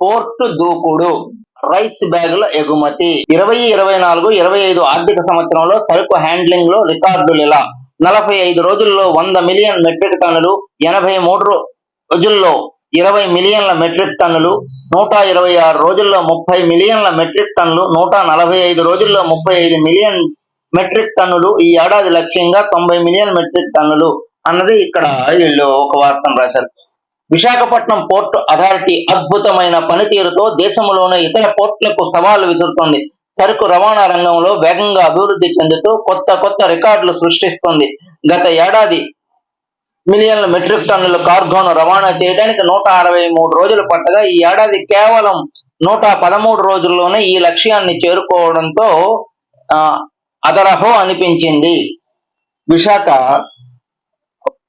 Port దూకుడు, rice బ్యాగుల ఎగుమతి. 2024-25 ఆర్థిక సంవత్సరంలో సరుకు హ్యాండ్లింగ్ లో రికార్డులు ఇలా: 45 రోజుల్లో 100 మిలియన్ మెట్రిక్ టన్నులు, 83 రోజుల్లో 20 మిలియన్ల మెట్రిక్ టన్నులు, 126 రోజుల్లో 30 మిలియన్ల మెట్రిక్ టన్నులు, 145 రోజుల్లో 35 మిలియన్ మెట్రిక్ టన్నులు, ఈ ఏడాది లక్ష్యంగా 90 మిలియన్ మెట్రిక్ టన్నులు అన్నది ఇక్కడ వీళ్ళు ఒక వార్తను రాశారు. విశాఖపట్నం పోర్టు అథారిటీ అద్భుతమైన పనితీరుతో దేశంలోని ఇతర పోర్టులకు సవాలు విసురుతోంది. సరుకు రవాణా రంగంలో వేగంగా అభివృద్ధి చెందుతూ కొత్త రికార్డులు సృష్టిస్తుంది. గత ఏడాది మిలియన్ల మెట్రిక్ టన్నుల కార్గోను రవాణా చేయడానికి 163 రోజులు పట్టగా ఈ ఏడాది కేవలం 113 రోజుల్లోనే ఈ లక్ష్యాన్ని చేరుకోవడంతో అదరహో అనిపించింది. Visakha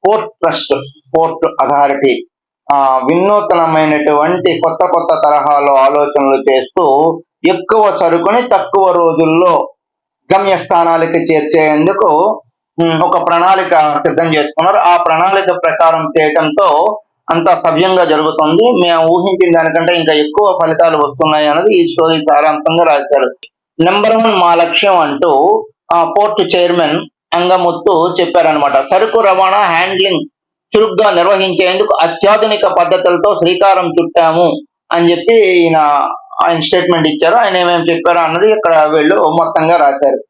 port trust, port authority వినూత్నమైనటువంటి కొత్త తరహాలో ఆలోచనలు చేస్తూ ఎక్కువ సరుకుని తక్కువ రోజుల్లో గమ్యస్థానాలకి చేర్చేందుకు ఒక ప్రణాళిక సిద్ధం చేసుకున్నారు. ఆ ప్రణాళిక ప్రకారం చేయటంతో అంతా సవ్యంగా జరుగుతుంది. మేము ఊహించిన దానికంటే ఇంకా ఎక్కువ ఫలితాలు వస్తున్నాయి అన్నది ఈ స్టోరీ సారాంశంగా రాశారు. నెంబర్ 1 మా లక్ష్యం అంటూ పోర్టు చైర్మన్ అంగముత్తు చెప్పారనమాట. సరుకు రవాణా హ్యాండ్లింగ్ చురుగ్గా నిర్వహించేందుకు అత్యాధునిక పద్ధతులతో శ్రీకారం చుట్టాము అని చెప్పి ఆయన స్టేట్మెంట్ ఇచ్చారు. ఆయన ఏమేమి చెప్పారో అన్నది ఇక్కడ వీళ్ళు మొత్తంగా రాశారు.